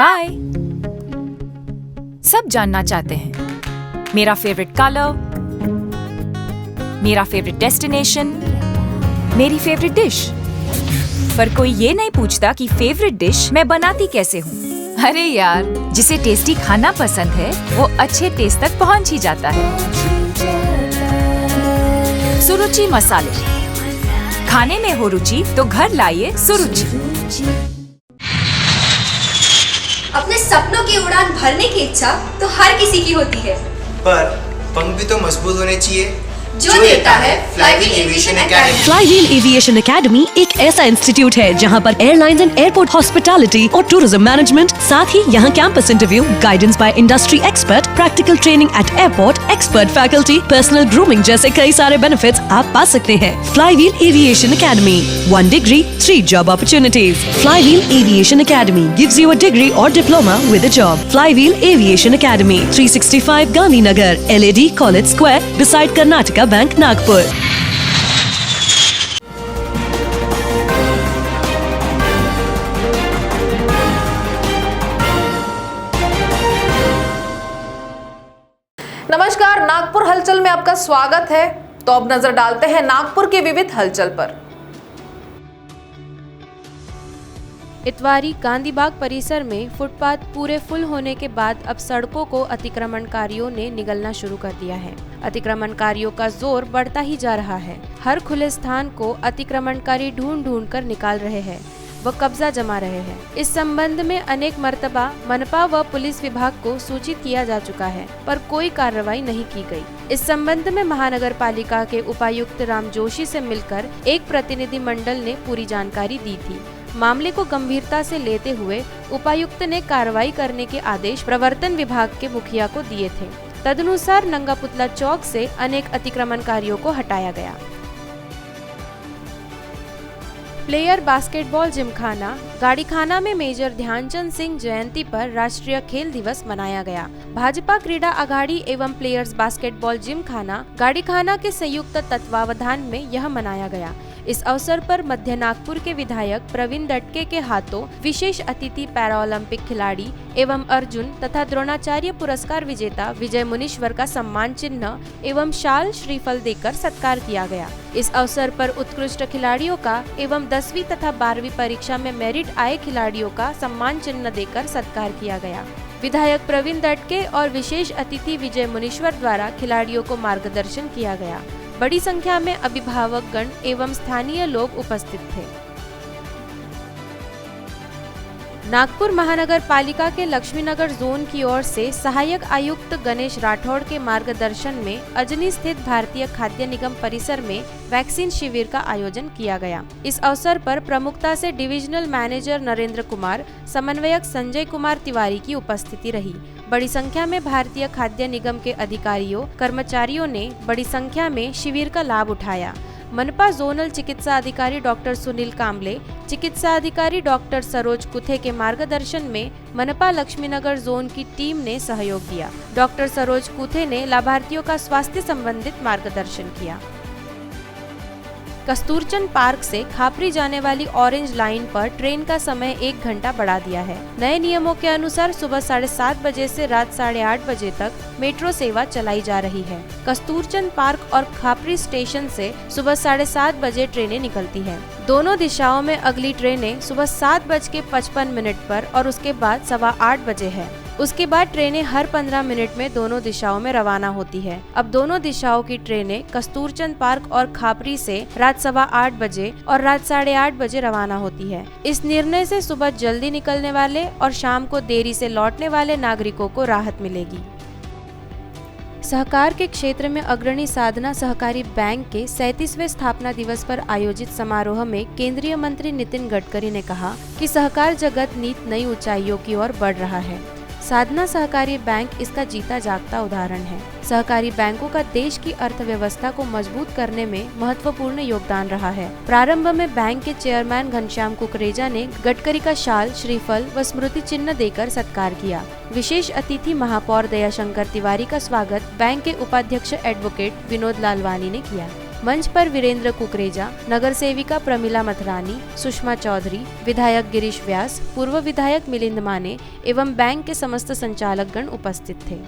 Bye. सब जानना चाहते हैं मेरा फेवरेट कलर, मेरा फेवरेट डेस्टिनेशन, मेरी फेवरेट डिश, पर कोई ये नहीं पूछता कि फेवरेट डिश मैं बनाती कैसे हूँ। अरे यार, जिसे टेस्टी खाना पसंद है वो अच्छे टेस्ट तक पहुँच ही जाता है। सुरुचि मसाले, खाने में हो रुचि तो घर लाइए सुरुचि। अपने सपनों की उड़ान भरने की इच्छा तो हर किसी की होती है, पर पंख भी तो मजबूत होने चाहिए जो देता है flywheel aviation academy. Flywheel aviation academy एक ऐसा इंस्टीट्यूट है जहां पर एयरलाइंस एंड एयरपोर्ट हॉस्पिटैलिटी और टूरिज्म मैनेजमेंट, साथ ही यहां campus interview, guidance by industry expert, practical training at airport, expert faculty, personal grooming जैसे कई सारे बेनिफिट्स आप पा सकते हैं। Flywheel aviation academy, 1 degree, 3 job opportunities. Flywheel Aviation Academy gives you a degree or diploma with a job. Flywheel Aviation Academy, 365 Gandhinagar, LAD College Square, beside Karnataka Bank, Nagpur. नमस्कार, नागपुर हलचल में आपका स्वागत है। तो अब नजर डालते हैं नागपुर के विविध हलचल पर। इतवारी गांधी बाग परिसर में फुटपाथ पूरे फुल होने के बाद अब सड़कों को अतिक्रमणकारियों ने निगलना शुरू कर दिया है। अतिक्रमणकारियों का जोर बढ़ता ही जा रहा है। हर खुले स्थान को अतिक्रमणकारी ढूंढ कर निकाल रहे हैं व कब्जा जमा रहे हैं। इस संबंध में अनेक मर्तबा मनपा व पुलिस विभाग को सूचित किया जा चुका है, पर कोई कार्रवाई नहीं की गई। इस संबंध में महानगर पालिका के उपायुक्त राम जोशी से मिलकर एक प्रतिनिधि मंडल ने पूरी जानकारी दी थी। मामले को गंभीरता से लेते हुए उपायुक्त ने कार्रवाई करने के आदेश प्रवर्तन विभाग के मुखिया को दिए थे। तदनुसार नंगा पुतला चौक से अनेक अतिक्रमणकारियों को हटाया गया। प्लेयर बास्केटबॉल जिमखाना गाड़ीखाना में मेजर ध्यानचंद सिंह जयंती पर राष्ट्रीय खेल दिवस मनाया गया। भाजपा क्रीड़ा अघाड़ी एवं प्लेयर्स बास्केटबॉल जिमखाना गाड़ीखाना के संयुक्त तत्वावधान में यह मनाया गया। इस अवसर पर मध्य नागपुर के विधायक प्रवीण दटके के हाथों विशेष अतिथि पैरालंपिक खिलाड़ी एवं अर्जुन तथा द्रोणाचार्य पुरस्कार विजेता विजय मुनीश्वर का सम्मान चिन्ह एवं शाल श्रीफल देकर सत्कार किया गया। इस अवसर पर उत्कृष्ट खिलाड़ियों का एवं 10वीं तथा 12वीं परीक्षा में मेरिट आए खिलाड़ियों का सम्मान चिन्ह देकर सत्कार किया गया। विधायक प्रवीण दटके और विशेष अतिथि विजय मुनीश्वर द्वारा खिलाड़ियों को मार्गदर्शन किया गया। बड़ी संख्या में अभिभावकगण एवं स्थानीय लोग उपस्थित थे। नागपुर महानगर पालिका के लक्ष्मीनगर जोन की ओर से सहायक आयुक्त गणेश राठौड़ के मार्गदर्शन में अजनी स्थित भारतीय खाद्य निगम परिसर में वैक्सीन शिविर का आयोजन किया गया। इस अवसर पर प्रमुखता से डिविजनल मैनेजर नरेंद्र कुमार, समन्वयक संजय कुमार तिवारी की उपस्थिति रही। बड़ी संख्या में भारतीय खाद्य निगम के अधिकारियों, कर्मचारियों ने बड़ी संख्या में शिविर का लाभ उठाया। मनपा जोनल चिकित्सा अधिकारी डॉक्टर सुनील कामले, चिकित्सा अधिकारी डॉक्टर सरोज कुथे के मार्गदर्शन में मनपा लक्ष्मीनगर जोन की टीम ने सहयोग दिया। डॉक्टर सरोज कुथे ने लाभार्थियों का स्वास्थ्य संबंधित मार्गदर्शन किया। कस्तूरचंद पार्क से खापरी जाने वाली ऑरेंज लाइन पर ट्रेन का समय 1 घंटा बढ़ा दिया है। नए नियमों के अनुसार सुबह 7:30 बजे से रात 8:30 बजे तक मेट्रो सेवा चलाई जा रही है। कस्तूरचंद पार्क और खापरी स्टेशन से सुबह 7:30 बजे ट्रेनें निकलती हैं। दोनों दिशाओं में अगली ट्रेनें सुबह 7:55 पर और उसके बाद 8:15 बजे है। उसके बाद ट्रेनें हर 15 मिनट में दोनों दिशाओं में रवाना होती है। अब दोनों दिशाओं की ट्रेनें कस्तूरचंद पार्क और खापरी से रात 8:15 बजे और रात 8:30 बजे रवाना होती है। इस निर्णय से सुबह जल्दी निकलने वाले और शाम को देरी से लौटने वाले नागरिकों को राहत मिलेगी। सहकार के क्षेत्र में अग्रणी साधना सहकारी बैंक के 37वें स्थापना दिवस पर आयोजित समारोह में केंद्रीय मंत्री नितिन गडकरी ने कहा कि सहकार जगत नित नई ऊंचाइयों की ओर बढ़ रहा है। साधना सहकारी बैंक इसका जीता जागता उदाहरण है। सहकारी बैंकों का देश की अर्थव्यवस्था को मजबूत करने में महत्वपूर्ण योगदान रहा है। प्रारंभ में बैंक के चेयरमैन घनश्याम कुकरेजा ने गडकरी का शाल, श्रीफल व स्मृति चिन्ह देकर सत्कार किया। विशेष अतिथि महापौर दयाशंकर तिवारी का स्वागत बैंक के उपाध्यक्ष एडवोकेट विनोद लालवानी ने किया। मंच पर वीरेंद्र कुकरेजा, नगर सेविका प्रमिला मथरानी, सुषमा चौधरी, विधायक गिरीश व्यास, पूर्व विधायक मिलिंद माने एवं बैंक के समस्त संचालकगण उपस्थित थे।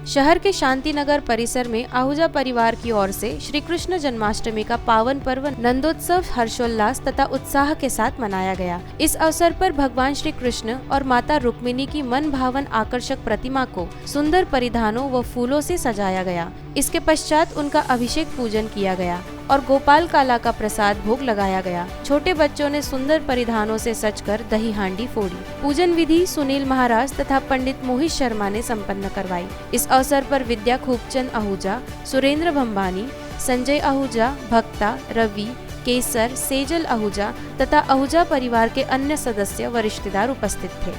शहर के शांति नगर परिसर में आहूजा परिवार की ओर से श्री कृष्ण जन्माष्टमी का पावन पर्व नंदोत्सव हर्षोल्लास तथा उत्साह के साथ मनाया गया। इस अवसर पर भगवान श्री कृष्ण और माता रुक्मिणी की मन भावन आकर्षक प्रतिमा को सुंदर परिधानों व फूलों से सजाया गया। इसके पश्चात उनका अभिषेक पूजन किया गया और गोपाल काला का प्रसाद भोग लगाया गया। छोटे बच्चों ने सुंदर परिधानों से सजकर दही हांडी फोड़ी। पूजन विधि सुनील महाराज तथा पंडित मोहित शर्मा ने संपन्न करवाई। इस अवसर पर विद्या खूबचंद आहूजा, सुरेंद्र भंबानी, संजय आहूजा, भक्ता, रवि, केसर, सेजल आहूजा तथा आहूजा परिवार के अन्य सदस्य व रिश्तेदार उपस्थित थे।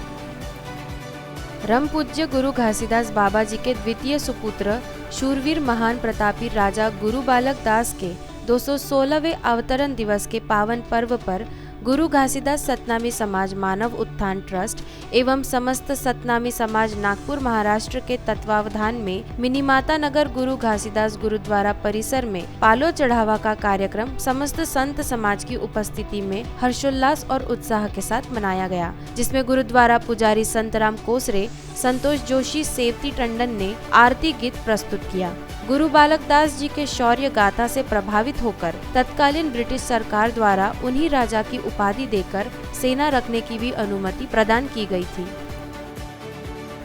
रम पूज्य गुरु घासीदास बाबा जी के द्वितीय सुपुत्र शूरवीर महान प्रतापी राजा गुरु बालक दास के 216वें अवतरण दिवस के पावन पर्व पर गुरु घासीदास सतनामी समाज मानव उत्थान ट्रस्ट एवं समस्त सतनामी समाज नागपुर महाराष्ट्र के तत्वावधान में मिनीमाता नगर गुरु घासीदास गुरुद्वारा परिसर में पालो चढ़ावा का कार्यक्रम समस्त संत समाज की उपस्थिति में हर्षोल्लास और उत्साह के साथ मनाया गया, जिसमें गुरुद्वारा पुजारी संतराम कोसरे, संतोष जोशी, सेवती टंडन ने आरती गीत प्रस्तुत किया। गुरु बालक दास जी के शौर्य गाथा से प्रभावित होकर तत्कालीन ब्रिटिश सरकार द्वारा उन्हीं राजा की उपाधि देकर सेना रखने की भी अनुमति प्रदान की गई थी।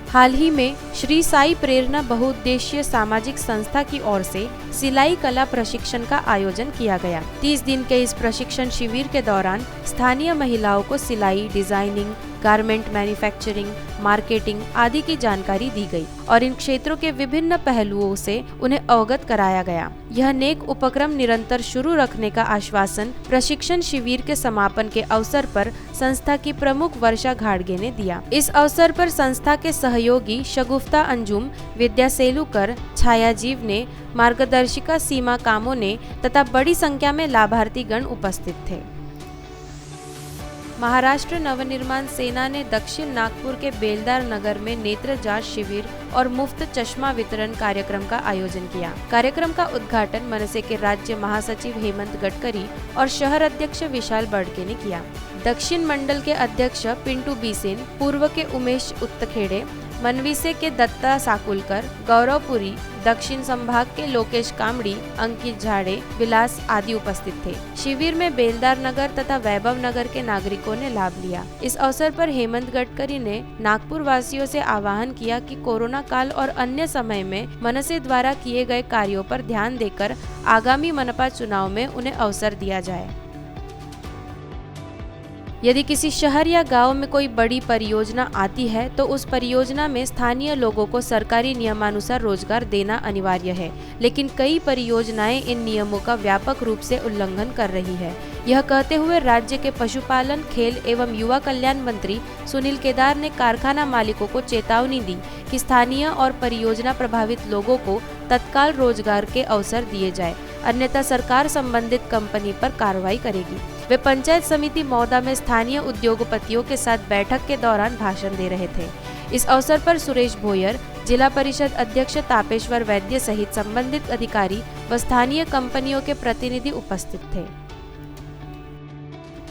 हाल ही में श्री साई प्रेरणा बहुउद्देशीय सामाजिक संस्था की ओर से सिलाई कला प्रशिक्षण का आयोजन किया गया। 30 दिन के इस प्रशिक्षण शिविर के दौरान स्थानीय महिलाओं को सिलाई, डिजाइनिंग, गारमेंट मैन्युफैक्चरिंग, मार्केटिंग आदि की जानकारी दी गई और इन क्षेत्रों के विभिन्न पहलुओं से उन्हें अवगत कराया गया। यह नेक उपक्रम निरंतर शुरू रखने का आश्वासन प्रशिक्षण शिविर के समापन के अवसर पर संस्था की प्रमुख वर्षा घाड़गे ने दिया। इस अवसर पर संस्था के सहयोगी शगुफ्ता अंजुम, विद्या सेलुकर, छायाजीव ने, मार्गदर्शिका सीमा कामों ने तथा बड़ी संख्या में लाभार्थी गण उपस्थित थे। महाराष्ट्र नवनिर्माण सेना ने दक्षिण नागपुर के बेलदार नगर में नेत्र जांच शिविर और मुफ्त चश्मा वितरण कार्यक्रम का आयोजन किया। कार्यक्रम का उद्घाटन मनसे के राज्य महासचिव हेमंत गडकरी और शहर अध्यक्ष विशाल बड़के ने किया। दक्षिण मंडल के अध्यक्ष पिंटू बीसेन, पूर्व के उमेश उत्तखेड़े, मनविसे के दत्ता साकुलकर, गौरवपुरी, दक्षिण संभाग के लोकेश कामड़ी, अंकित झाड़े, विलास आदि उपस्थित थे। शिविर में बेलदार नगर तथा वैभव नगर के नागरिकों ने लाभ लिया। इस अवसर पर हेमंत गडकरी ने नागपुर वासियों से आह्वान किया कि कोरोना काल और अन्य समय में मनसे द्वारा किए गए कार्यों पर ध्यान देकर आगामी मनपा चुनाव में उन्हें अवसर दिया जाए। यदि किसी शहर या गांव में कोई बड़ी परियोजना आती है तो उस परियोजना में स्थानीय लोगों को सरकारी नियमानुसार रोजगार देना अनिवार्य है, लेकिन कई परियोजनाएं इन नियमों का व्यापक रूप से उल्लंघन कर रही है। यह कहते हुए राज्य के पशुपालन, खेल एवं युवा कल्याण मंत्री सुनील केदार ने कारखाना मालिकों को चेतावनी दी कि स्थानीय और परियोजना प्रभावित लोगों को तत्काल रोजगार के अवसर दिए जाए, अन्यथा सरकार संबंधित कंपनी पर कार्रवाई करेगी। वे पंचायत समिति मौदा में स्थानीय उद्योगपतियों के साथ बैठक के दौरान भाषण दे रहे थे। इस अवसर पर सुरेश भोयर, जिला परिषद अध्यक्ष तापेश्वर वैद्य सहित संबंधित अधिकारी व स्थानीय कंपनियों के प्रतिनिधि उपस्थित थे।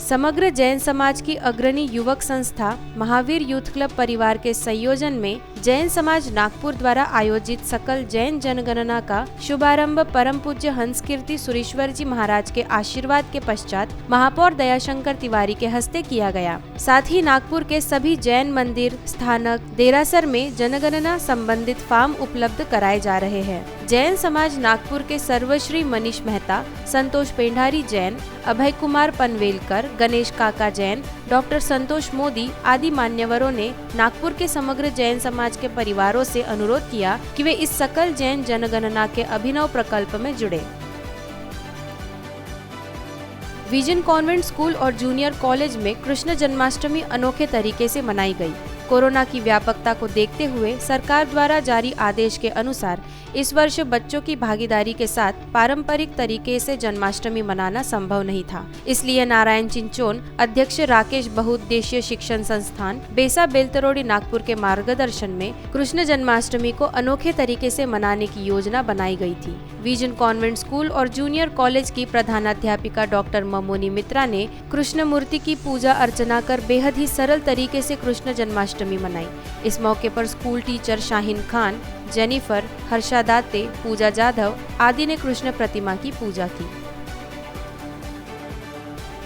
समग्र जैन समाज की अग्रणी युवक संस्था महावीर यूथ क्लब परिवार के संयोजन में जैन समाज नागपुर द्वारा आयोजित सकल जैन जनगणना का शुभारंभ परम पूज्य हंस कीर्ति सुरेश्वर जी महाराज के आशीर्वाद के पश्चात महापौर दयाशंकर तिवारी के हस्ते किया गया। साथ ही नागपुर के सभी जैन मंदिर, स्थानक, देरासर में जनगणना संबंधित फॉर्म उपलब्ध कराए जा रहे हैं। जैन समाज नागपुर के सर्वश्री मनीष मेहता, संतोष पेंढारी जैन, अभय कुमार पनवेलकर, गणेश काका जैन, डॉक्टर संतोष मोदी आदि मान्यवरों ने नागपुर के समग्र जैन समाज के परिवारों से अनुरोध किया कि वे इस सकल जैन जनगणना के अभिनव प्रकल्प में जुड़े। विजन कॉन्वेंट स्कूल और जूनियर कॉलेज में कृष्ण जन्माष्टमी अनोखे तरीके से मनाई गई। कोरोना की व्यापकता को देखते हुए सरकार द्वारा जारी आदेश के अनुसार इस वर्ष बच्चों की भागीदारी के साथ पारंपरिक तरीके से जन्माष्टमी मनाना संभव नहीं था। इसलिए नारायण चिंचोन अध्यक्ष राकेश बहुउद्देशीय शिक्षण संस्थान बेसा बेलतरोड़ी नागपुर के मार्गदर्शन में कृष्ण जन्माष्टमी को अनोखे तरीके से मनाने की योजना बनाई गई थी। विजन कॉन्वेंट स्कूल और जूनियर कॉलेज की प्रधानाध्यापिका डॉक्टर ममोनी मित्रा ने कृष्ण मूर्ति की पूजा अर्चना कर बेहद ही सरल तरीके से कृष्ण जन्माष्टमी मनाई। इस मौके पर school teacher Shaheen Khan, Jennifer, Harsha दाते, पूजा जाधव आदि ने कृष्ण प्रतिमा की पूजा की।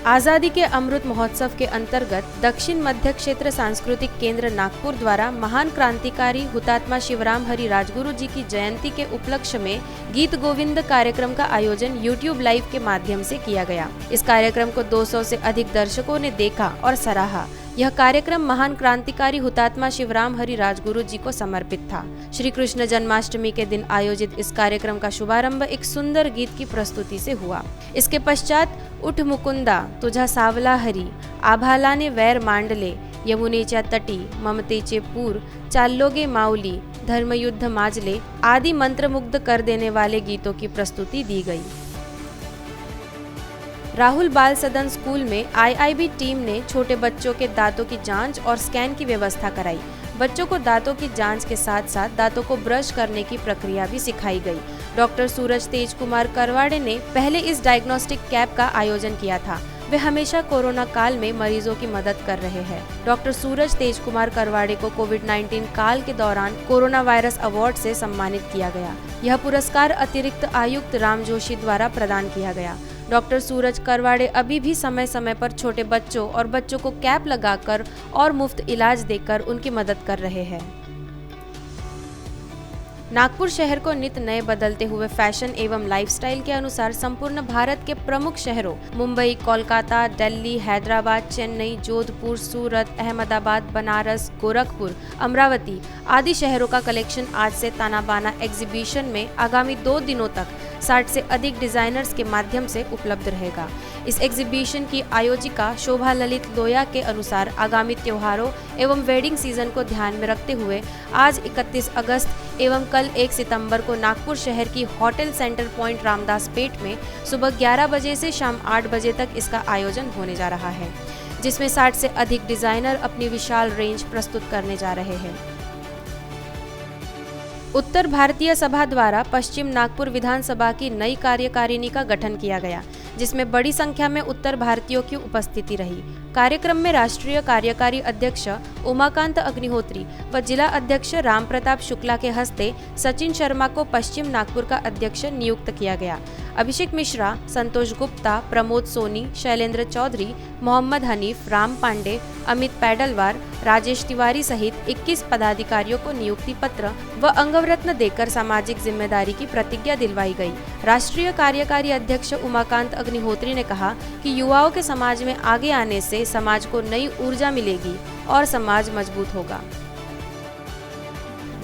आजादी के अमृत महोत्सव के अंतर्गत दक्षिण मध्य क्षेत्र सांस्कृतिक केंद्र नागपुर द्वारा महान क्रांतिकारी हुतात्मा शिवराम हरि राजगुरु जी की जयंती के उपलक्ष्य में गीत गोविंद कार्यक्रम का आयोजन YouTube लाइव के माध्यम से किया गया। इस कार्यक्रम को 200 से अधिक दर्शकों ने देखा और सराहा। यह कार्यक्रम महान क्रांतिकारी हुतात्मा शिवराम हरि राजगुरु जी को समर्पित था। श्री कृष्ण जन्माष्टमी के दिन आयोजित इस कार्यक्रम का शुभारंभ एक सुंदर गीत की प्रस्तुति से हुआ। इसके पश्चात उठ मुकुंदा तुझा सावला हरी, आभालाने वैर मांडले, यमुनेच्या तटी, ममतेचे पूर, चाल्लोगे माऊली, धर्मयुद्ध माजले आदि मंत्रमुग्ध कर देने वाले गीतों की प्रस्तुति दी गई। राहुल बाल सदन स्कूल में IIB टीम ने छोटे बच्चों के दांतों की जांच और स्कैन की व्यवस्था कराई। बच्चों को दांतों की जांच के साथ साथ दांतों को ब्रश करने की प्रक्रिया भी सिखाई गई। डॉक्टर सूरज तेज कुमार करवाड़े ने पहले इस डायग्नोस्टिक कैंप का आयोजन किया था। वे हमेशा कोरोना काल में मरीजों की मदद कर रहे हैं। डॉक्टर सूरज तेज कुमार करवाड़े को कोविड-19 काल के दौरान कोरोना वायरस अवार्ड से सम्मानित किया गया। यह पुरस्कार अतिरिक्त आयुक्त राम जोशी द्वारा प्रदान किया गया। डॉक्टर सूरज करवाड़े अभी भी समय समय पर छोटे बच्चों और बच्चों को कैप लगाकर और मुफ्त इलाज देकर उनकी मदद कर रहे हैं। नागपुर शहर को नित नए बदलते हुए फैशन एवं लाइफस्टाइल के अनुसार संपूर्ण भारत के प्रमुख शहरों मुंबई, कोलकाता, दिल्ली, हैदराबाद, चेन्नई, जोधपुर, सूरत, अहमदाबाद, बनारस, गोरखपुर, अमरावती आदि शहरों का कलेक्शन आज से ताना बाना एग्जीबिशन में आगामी 2 दिनों तक 60 से अधिक डिजाइनर्स के माध्यम से उपलब्ध रहेगा। इस एग्जीबिशन की आयोजिका शोभा ललित लोया के अनुसार आगामी त्योहारों एवं वेडिंग सीजन को ध्यान में रखते हुए आज 31 अगस्त एवं कल 1 सितंबर को नागपुर शहर की hotel centre point Ramdas Peth में सुबह 11 बजे से शाम 8 बजे तक इसका आयोजन होने जा रहा है, जिसमें 60 से अधिक डिजाइनर अपनी विशाल रेंज प्रस्तुत करने जा रहे हैं। उत्तर भारतीय सभा द्वारा पश्चिम नागपुर विधानसभा की नई कार्यकारिणी का गठन किया गया, जिसमें बड़ी संख्या में उत्तर भारतीयों की उपस्थिति रही। कार्यक्रम में राष्ट्रीय कार्यकारी अध्यक्ष उमाकांत अग्निहोत्री व जिला अध्यक्ष राम प्रताप शुक्ला के हस्ते सचिन शर्मा को पश्चिम नागपुर का अध्यक्ष नियुक्त किया गया। अभिषेक मिश्रा, संतोष गुप्ता, प्रमोद सोनी, शैलेंद्र चौधरी, मोहम्मद हनीफ, राम पांडे, अमित पैडलवार, राजेश तिवारी सहित 21 पदाधिकारियों को नियुक्ति पत्र व अंगरत्न देकर सामाजिक जिम्मेदारी की प्रतिज्ञा दिलवाई गई। राष्ट्रीय कार्यकारी अध्यक्ष उमाकांत अग्निहोत्री ने कहा कि युवाओं के समाज में आगे आने से समाज को नई ऊर्जा मिलेगी और समाज मजबूत होगा।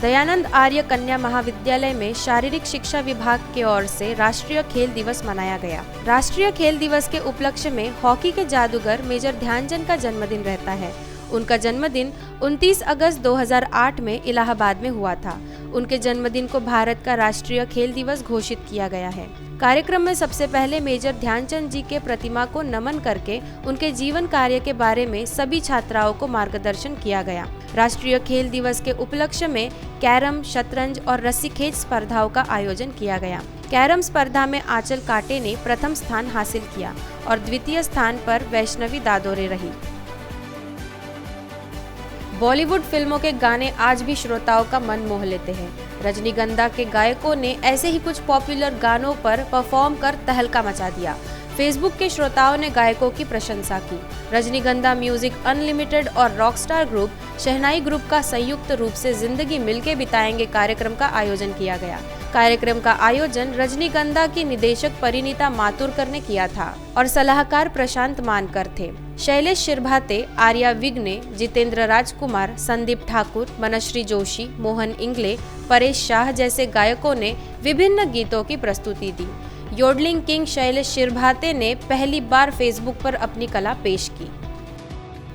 दयानंद आर्य कन्या महाविद्यालय में शारीरिक शिक्षा विभाग की ओर से राष्ट्रीय खेल दिवस मनाया गया। राष्ट्रीय खेल दिवस के उपलक्ष्य में हॉकी के जादूगर मेजर ध्यानचंद का जन्मदिन रहता है। उनका जन्मदिन 29 अगस्त 2008 में इलाहाबाद में हुआ था। उनके जन्मदिन को भारत का राष्ट्रीय खेल दिवस घोषित किया गया है। कार्यक्रम में सबसे पहले मेजर ध्यानचंद जी के प्रतिमा को नमन करके उनके जीवन कार्य के बारे में सभी छात्राओं को मार्गदर्शन किया गया। राष्ट्रीय खेल दिवस के उपलक्ष्य में कैरम, शतरंज और रस्सी खींच स्पर्धाओं का आयोजन किया गया। कैरम स्पर्धा में आंचल काटे ने प्रथम स्थान हासिल किया और द्वितीय स्थान पर वैष्णवी दादोरे रही। बॉलीवुड फिल्मों के गाने आज भी श्रोताओं का मन मोह लेते हैं। रजनीगंधा के गायकों ने ऐसे ही कुछ पॉपुलर गानों पर परफॉर्म कर तहलका मचा दिया। फेसबुक के श्रोताओं ने गायकों की प्रशंसा की। रजनीगंधा म्यूजिक अनलिमिटेड और रॉकस्टार ग्रुप शहनाई ग्रुप का संयुक्त रूप से जिंदगी मिलके बिताएंगे कार्यक्रम का आयोजन किया गया। कार्यक्रम का आयोजन रजनीगंधा की निदेशक परिणीता माथुरकर ने किया था और सलाहकार प्रशांत मानकर थे। शैलेश शिरभाते, आर्या विग्ने, जितेंद्र राजकुमार, संदीप ठाकुर, मनश्री जोशी, मोहन इंगले, परेश शाह जैसे गायकों ने विभिन्न गीतों की प्रस्तुति दी। योडलिंग किंग शैलेश शिरभाते ने पहली बार फेसबुक पर अपनी कला पेश की।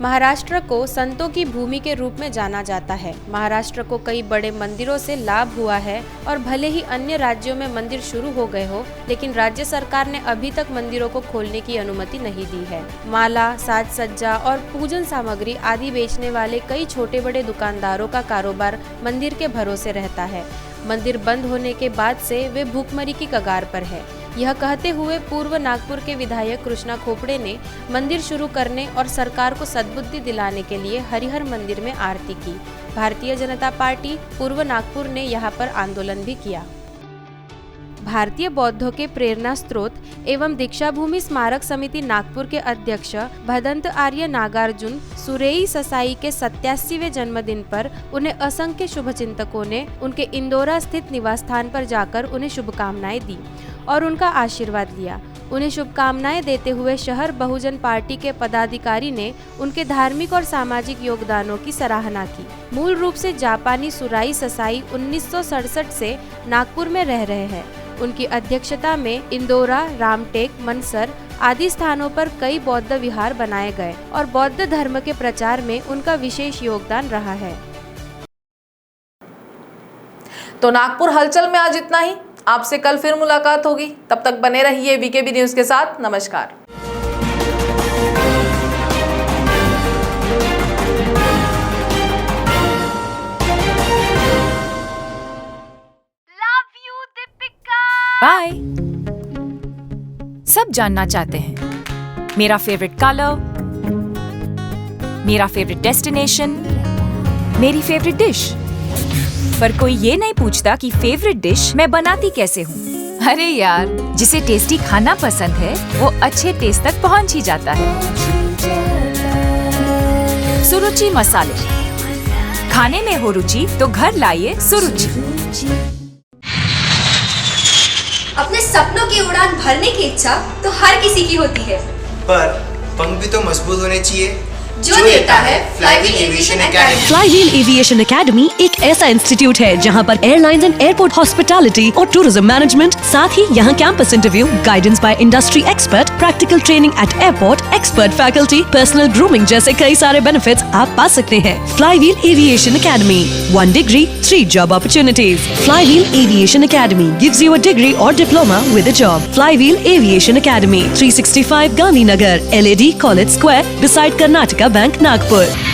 महाराष्ट्र को संतों की भूमि के रूप में जाना जाता है। महाराष्ट्र को कई बड़े मंदिरों से लाभ हुआ है और भले ही अन्य राज्यों में मंदिर शुरू हो गए हो, लेकिन राज्य सरकार ने अभी तक मंदिरों को खोलने की अनुमति नहीं दी है। माला, साज सज्जा और पूजन सामग्री आदि बेचने वाले कई छोटे बड़े दुकानदारों का कारोबार मंदिर के भरोसे रहता है। मंदिर बंद होने के बाद से वे भूखमरी की कगार पर है। यह कहते हुए पूर्व नागपुर के विधायक कृष्णा खोपड़े ने मंदिर शुरू करने और सरकार को सद्बुद्धि दिलाने के लिए हरिहर मंदिर में आरती की। भारतीय जनता पार्टी पूर्व नागपुर ने यहां पर आंदोलन भी किया। भारतीय बौद्धों के प्रेरणा स्रोत एवं दीक्षा भूमि स्मारक समिति नागपुर के अध्यक्ष भदंत आर्य नागार्जुन सुरेई ससाई के 87वें जन्मदिन पर उन्हें असंख्य शुभचिंतकों ने उनके इंदौरा स्थित निवास स्थान पर जाकर उन्हें शुभकामनाएं दी और उनका आशीर्वाद लिया। उन्हें शुभकामनाएं देते हुए शहर बहुजन पार्टी के पदाधिकारी ने उनके धार्मिक और सामाजिक योगदानों की सराहना की। मूल रूप से जापानी सुराई ससाई 1967 से नागपुर में रह रहे हैं। उनकी अध्यक्षता में इंदौरा, रामटेक, मनसर आदि स्थानों पर कई बौद्ध विहार बनाए गए और बौद्ध धर्म के प्रचार में उनका विशेष योगदान रहा है। तो नागपुर हलचल में आज इतना ही। आपसे कल फिर मुलाकात होगी, तब तक बने रहिए वीकेबी न्यूज के साथ। नमस्कार। बाय। सब जानना चाहते हैं मेरा फेवरेट कलर, मेरा फेवरेट डेस्टिनेशन, मेरी फेवरेट डिश, पर कोई ये नहीं पूछता कि फेवरेट डिश मैं बनाती कैसे हूँ। अरे यार, जिसे टेस्टी खाना पसंद है वो अच्छे टेस्ट तक पहुँच ही जाता है। सुरुचि मसाले, खाने में हो रुचि तो घर लाइए सुरुचि। अपने सपनों की उड़ान भरने की इच्छा तो हर किसी की होती है, पर पंख भी तो मजबूत होने चाहिए जो देता है flywheel aviation academy. Flywheel aviation academy एक ऐसा इंस्टीट्यूट है जहां पर एयरलाइंस एंड एयरपोर्ट हॉस्पिटैलिटी और टूरिज्म मैनेजमेंट, साथ ही यहां campus interview, guidance by industry expert, practical training at airport, expert faculty, personal grooming जैसे कई सारे बेनिफिट्स आप पा सकते हैं। Flywheel aviation academy, 1 degree, 3 job opportunities. Flywheel Aviation Academy gives you a degree or diploma with a job. Flywheel Aviation Academy, 365 Gandhinagar, LAD College Square, beside Karnataka Bank, Nagpur.